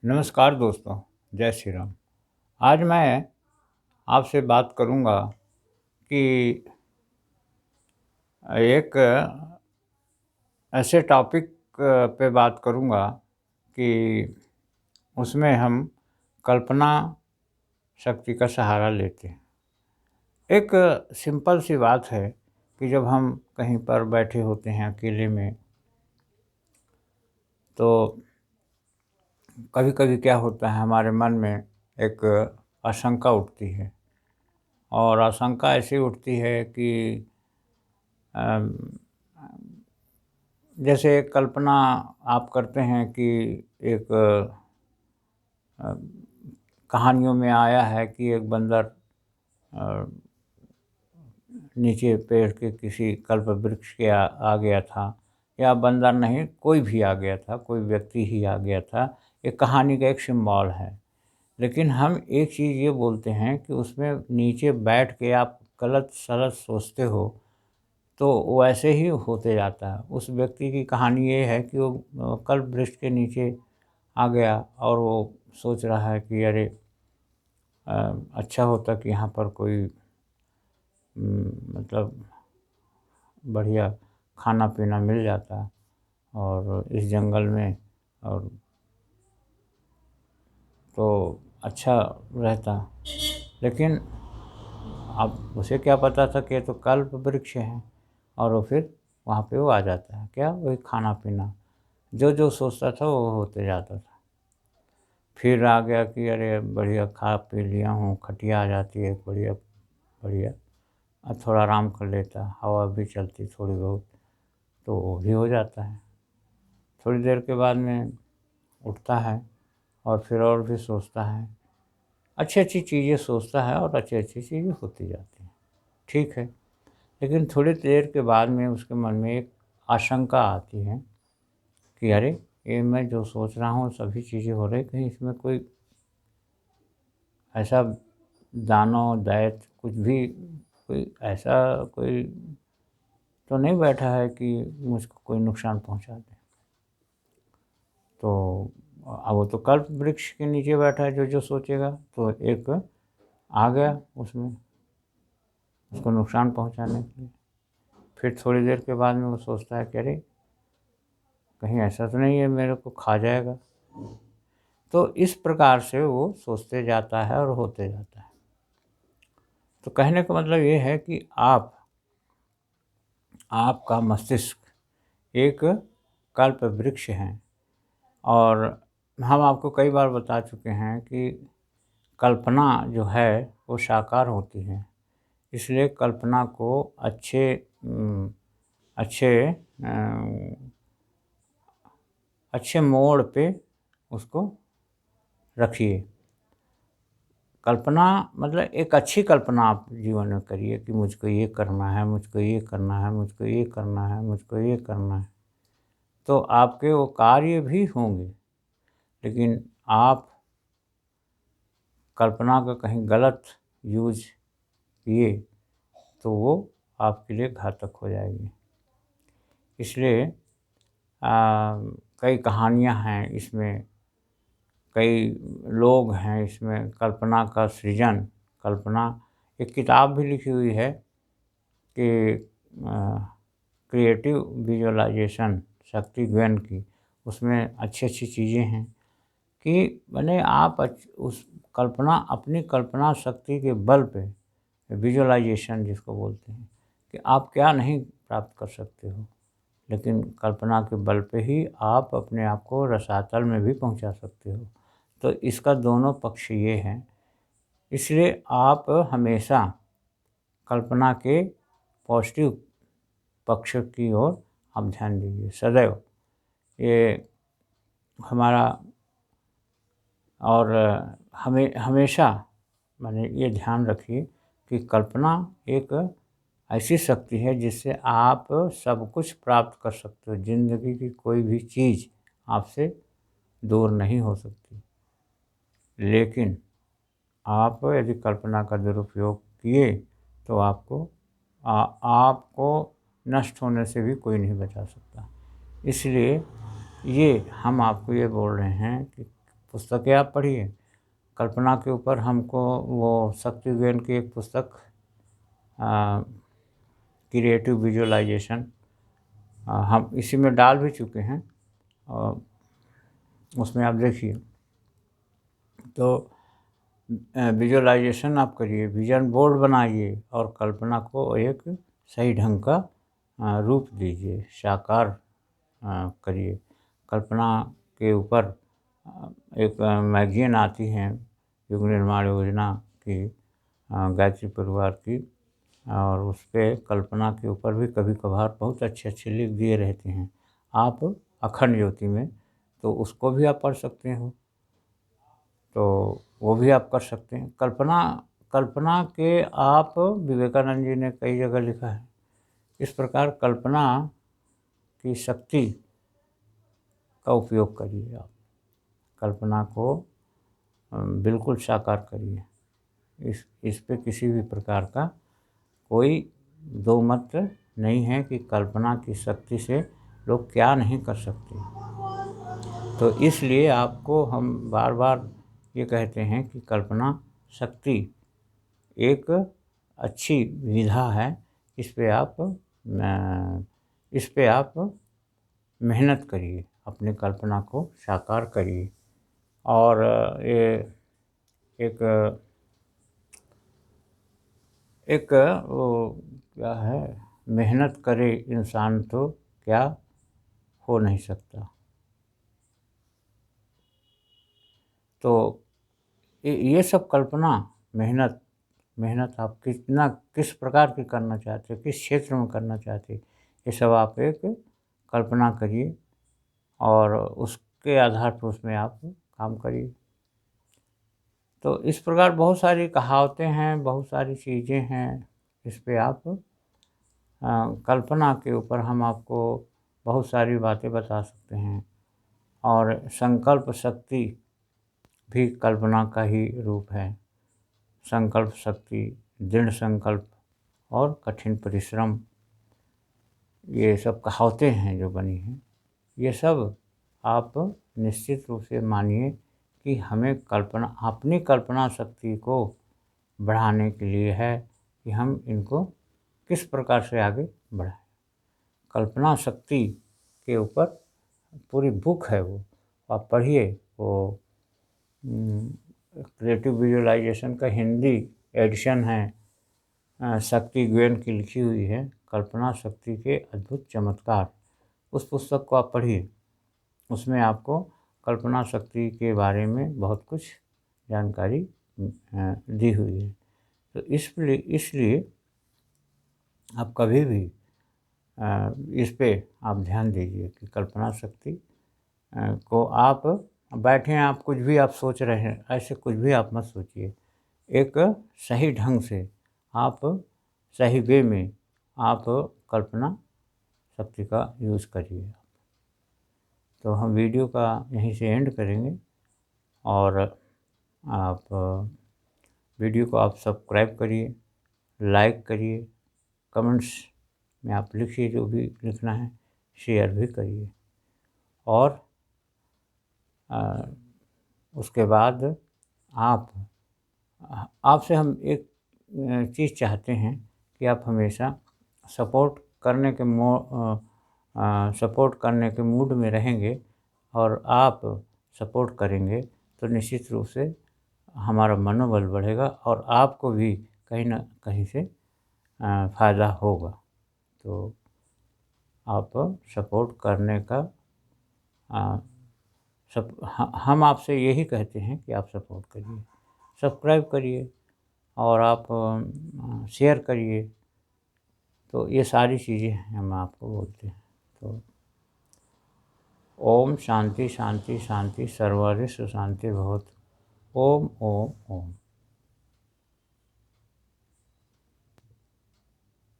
नमस्कार दोस्तों, जय श्री राम। आज मैं आपसे बात करूँगा कि एक ऐसे टॉपिक पे बात करूँगा कि उसमें हम कल्पना शक्ति का सहारा लेते हैं। एक सिंपल सी बात है कि जब हम कहीं पर बैठे होते हैं अकेले में, तो कभी-कभी क्या होता है हमारे मन में एक आशंका उठती है और आशंका ऐसी उठती है कि अम, जैसे एक कल्पना आप करते हैं कि एक अ, कहानियों में आया है कि एक बंदर अ, नीचे पेड़ के किसी कल्प वृक्ष के आ गया था, या बंदर नहीं, कोई भी आ गया था, कोई व्यक्ति ही आ गया था। ये कहानी का एक सिंबल है। लेकिन हम एक चीज़ ये बोलते हैं कि उसमें नीचे बैठ के आप गलत-सलत सोचते हो, तो वैसे ही होते जाता है। उस व्यक्ति की कहानी ये है कि वो कल्प वृक्ष के नीचे आ गया और वो सोच रहा है कि अरे अच्छा होता कि यहाँ पर कोई मतलब बढ़िया खाना-पीना मिल जाता और इस जंगल में, और तो अच्छा रहता। लेकिन अब उसे क्या पता था कि ये तो कल्प वृक्ष है, और वो फिर वहाँ पे वो आ जाता है, क्या? वही खाना-पीना। जो-जो सोचता था वो होते जाता था। फिर आ गया कि अरे बढ़िया खा पी लिया हूँ, खटिया आ जाती है बढ़िया बढ़िया, अब थोड़ा आराम कर लेता, हवा भी चलती थोड़ी बहुत, तो वो भी हो जाता है। थोड़ी देर के बाद में उठता है और फिर और भी सोचता है, अच्छी-अच्छी चीज़ें सोचता है और अच्छी-अच्छी चीज़ें होती जाती हैं, ठीक है। लेकिन थोड़ी देर के बाद में उसके मन में एक आशंका आती है कि अरे! ये मैं जो सोच रहा हूँ सभी चीज़ें हो रही, कहीं इसमें कोई ऐसा दानव, दैत्य कुछ भी, कोई ऐसा कोई तो नहीं बैठा है कि मुझको कोई नुकसान पहुँचा दे। तो अब वो तो कल्प वृक्ष के नीचे बैठा है, जो-जो सोचेगा, तो एक आ गया उसमें, उसको नुकसान पहुँचाने के लिए। फिर थोड़ी देर के बाद में वो सोचता है कि अरे! कहीं ऐसा तो नहीं है मेरे को खा जाएगा। तो इस प्रकार से वो सोचते जाता है और होते जाता है। तो कहने का मतलब ये है कि आपका मस्तिष्क एक कल्प वृक्ष है, और हम आपको कई बार बता चुके हैं कि कल्पना जो है वो साकार होती है। इसलिए कल्पना को अच्छे अच्छे मोड़ पे उसको रखिए। कल्पना मतलब एक अच्छी कल्पना आप जीवन में करिए कि मुझको ये करना है, मुझको ये करना है, मुझको ये करना है, मुझको ये करना है। तो आपके वो कार्य भी होंगे, लेकिन आप कल्पना का कहीं गलत यूज़ किए तो वो आपके लिए घातक हो जाएगी। इसलिए कई कहानियाँ हैं इसमें, कई लोग हैं इसमें, कल्पना का सृजन, कल्पना, एक किताब भी लिखी हुई है कि क्रिएटिव विजुअलाइज़ेशन शक्ति ग्वेन की। उसमें अच्छी-अच्छी चीज़ें हैं कि माने आप उस कल्पना, अपनी कल्पना शक्ति के बल पे, विजुअलाइज़ेशन जिसको बोलते हैं, कि आप क्या नहीं प्राप्त कर सकते हो। लेकिन कल्पना के बल पे ही आप अपने आप को रसातल में भी पहुंचा सकते हो। तो इसका दोनों पक्ष ये हैं। इसलिए आप हमेशा कल्पना के पॉजिटिव पक्ष की ओर आप ध्यान दीजिए सदैव। ये हमारा, और हमेशा माने ये ध्यान रखिए कि कल्पना एक ऐसी शक्ति है जिससे आप सब कुछ प्राप्त कर सकते हो। ज़िंदगी की कोई भी चीज़ आपसे दूर नहीं हो सकती। लेकिन आप यदि कल्पना का दुरुपयोग किए तो आपको नष्ट होने से भी कोई नहीं बचा सकता। इसलिए ये हम आपको ये बोल रहे हैं कि पुस्तकें आप पढ़िए। कल्पना के ऊपर हमको वो शक्ति उदयन की एक पुस्तक क्रिएटिव विजुअलाइजेशन हम इसी में डाल भी चुके हैं, और उसमें आप देखिए। तो विजुअलाइजेशन आप करिए, विजन बोर्ड बनाइए और कल्पना को एक सही ढंग का रूप दीजिए, साकार करिए। कल्पना के ऊपर एक मैगज़ीन आती है युग निर्माण योजना की, गायत्री परिवार की, और उस पे कल्पना के ऊपर भी कभी कभार बहुत अच्छे अच्छे लिख दिए रहते हैं आप अखंड ज्योति में, तो उसको भी आप पढ़ सकते हो। तो वो भी आप कर सकते हैं। कल्पना के आप विवेकानंद जी ने कई जगह लिखा है। इस प्रकार कल्पना की शक्ति का उपयोग करिए आप। कल्पना को बिल्कुल साकार करिए। इस पे किसी भी प्रकार का कोई दो मत नहीं है कि कल्पना की शक्ति से लोग क्या नहीं कर सकते। तो इसलिए आपको हम बार बार ये कहते हैं कि कल्पना शक्ति एक अच्छी विधा है। इस पे आप मेहनत करिए, अपनी कल्पना को साकार करिए। और ये एक वो क्या है, मेहनत करे इंसान तो क्या हो नहीं सकता। तो ये सब कल्पना, मेहनत आप किस प्रकार की करना चाहते हो, किस क्षेत्र में करना चाहते हो, ये सब आप एक कल्पना करिए और उसके आधार पर उसमें आप काम करिए। तो इस प्रकार बहुत सारी कहावतें हैं, बहुत सारी चीज़ें हैं। इस पे आप कल्पना के ऊपर हम आपको बहुत सारी बातें बता सकते हैं। और संकल्प शक्ति भी कल्पना का ही रूप है। संकल्प शक्ति, दृढ़ संकल्प और कठिन परिश्रम, ये सब कहावतें हैं जो बनी हैं। ये सब आप निश्चित रूप से मानिए कि हमें अपनी कल्पना शक्ति को बढ़ाने के लिए है कि हम इनको किस प्रकार से आगे बढ़ाएं। कल्पना शक्ति के ऊपर पूरी बुक है, वो आप पढ़िए। वो क्रिएटिव विजुअलाइजेशन का हिंदी एडिशन है, शक्ति गोयन की लिखी हुई है, कल्पना शक्ति के अद्भुत चमत्कार। उस पुस्तक को आप पढ़िए। उसमें आपको कल्पना शक्ति के बारे में बहुत कुछ जानकारी दी हुई है। तो इसलिए आप कभी भी इस पे आप ध्यान दीजिए कि कल्पना शक्ति को आप बैठे हैं, आप कुछ भी आप सोच रहे हैं, ऐसे कुछ भी आप मत सोचिए। एक सही ढंग से आप सही वे में आप कल्पना शक्ति का यूज़ करिए। तो हम वीडियो का यहीं से एंड करेंगे, और आप वीडियो को आप सब्सक्राइब करिए, लाइक करिए, कमेंट्स में आप लिखिए जो भी लिखना है, शेयर भी करिए। और उसके बाद आपसे हम एक चीज़ चाहते हैं कि आप हमेशा सपोर्ट करने के मूड में रहेंगे, और आप सपोर्ट करेंगे तो निश्चित रूप से हमारा मनोबल बढ़ेगा और आपको भी कहीं ना कहीं से फ़ायदा होगा। तो आप सपोर्ट करने का हम आपसे यही कहते हैं कि आप सपोर्ट करिए, सब्सक्राइब करिए, और आप शेयर करिए। तो ये सारी चीज़ें हम आपको बोलते हैं। तो ओम शांति शांति शांति, सर्वरिष्ट शांति भवतु। ओम ओम ओम।